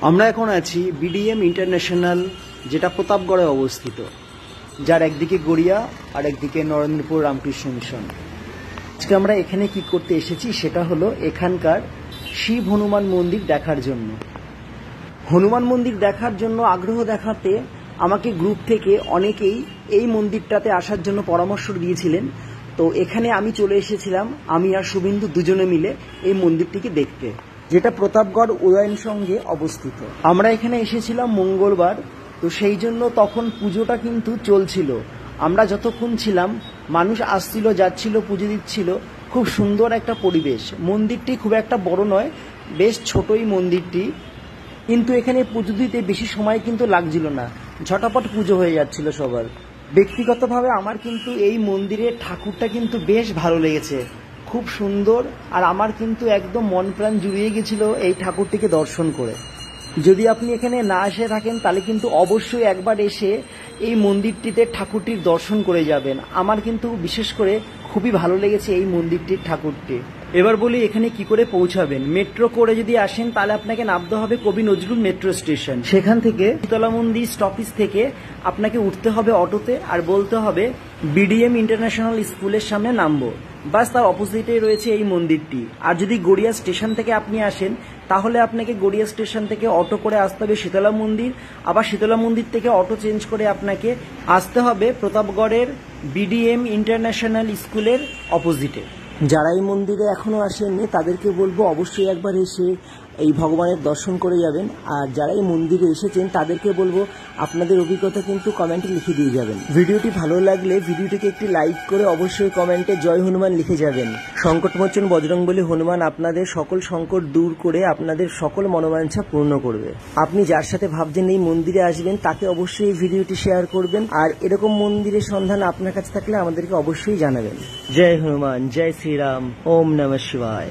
আমরা এখন আছি বিডিএম ইন্টারন্যাশনাল, যেটা প্রতাপগড়ে অবস্থিত, যার একদিকে গড়িয়া আর একদিকে নরেন্দ্রপুর রামকৃষ্ণ মিশন। আজকে আমরা এখানে কি করতে এসেছি সেটা হলো এখানকার শিব হনুমান মন্দির দেখার জন্য। হনুমান মন্দির দেখার জন্য আগ্রহ দেখাতে আমাকে গ্রুপ থেকে অনেকেই এই মন্দিরটাতে আসার জন্য পরামর্শ দিয়েছিলেন। তো এখানে আমি চলে এসেছিলাম, আমি আর শুভেন্দু দুজনে মিলে এই মন্দিরটিকে দেখতে, যেটা প্রতাপগড় উদয়ন সঙ্গে অবস্থিত। আমরা এখানে এসেছিলাম মঙ্গলবার, তো সেই জন্য তখন পুজোটা কিন্তু চলছিল। আমরা যতক্ষণ ছিলাম মানুষ আসছিল যাচ্ছিল, পুজো দিচ্ছিল, খুব সুন্দর একটা পরিবেশ। মন্দিরটি খুব একটা বড় নয়, বেশ ছোটই মন্দিরটি, কিন্তু এখানে পুজো দিতে বেশি সময় কিন্তু লাগছিল না, ঝটাপট পুজো হয়ে যাচ্ছিল সবার। ব্যক্তিগতভাবে আমার কিন্তু এই মন্দিরের ঠাকুরটা কিন্তু বেশ ভালো লেগেছে, খুব সুন্দর, আর আমার কিন্তু একদম মন প্রাণ জুড়িয়ে গেছিল এই ঠাকুরটিকে দর্শন করে। যদি আপনি এখানে না এসে থাকেন তাহলে কিন্তু অবশ্যই একবার এসে এই মন্দিরটিতে ঠাকুরটির দর্শন করে যাবেন। আমার কিন্তু বিশেষ করে খুবই ভালো লেগেছে এই মন্দিরটির ঠাকুরটি। এবার বলি এখানে কি করে পৌঁছাবেন। মেট্রো করে যদি আসেন তাহলে আপনাকে নামতে হবে কবি নজরুল মেট্রো স্টেশন। সেখান থেকে শীতলা মন্দির স্টপেজ থেকে আপনাকে উঠতে হবে অটোতে, আর বলতে হবে বিডিএম ইন্টারন্যাশনাল স্কুলের সামনে নামবো। বাস, তার অপোজিটেই রয়েছে এই মন্দিরটি। আর যদি গড়িয়া স্টেশন থেকে আপনি আসেন তাহলে আপনাকে গড়িয়া স্টেশন থেকে অটো করে আসতে হবে শীতলা মন্দির, আবার শীতলা মন্দির থেকে অটো চেঞ্জ করে আপনাকে আসতে হবে প্রতাপগড়ের বিডিএম ইন্টারন্যাশনাল স্কুলের অপোজিটে। যারা এই মন্দিরে এখনো আসেননি তাদেরকে বলবো অবশ্যই একবার এসে এই ভগবানের দর্শন করে যাবেন। আর যারা এই মন্দিরে এসেছেন তাদেরকে বলবো আপনাদের অভিজ্ঞতা কিন্তু কমেন্টে লিখে দিয়ে যাবেন। ভিডিওটি ভালো লাগলে ভিডিওটিকে একটি লাইক করে অবশ্যই কমেন্টে জয় হনুমান লিখে যাবেন। সংকটমোচন বজরংবলী হনুমান আপনাদের সকল সংকট দূর করে আপনাদের সকল মনোবাঞ্ছা পূর্ণ করবে। আপনি যার সাথে ভাবছেন এই মন্দিরে আসবেন তাকে অবশ্যই এই ভিডিওটি শেয়ার করবেন। আর এরকম মন্দিরের সন্ধান আপনার কাছে থাকলে আমাদেরকে অবশ্যই জানাবেন। জয় হনুমান, জয় শ্রীরাম, ওম নমঃ শিবায়।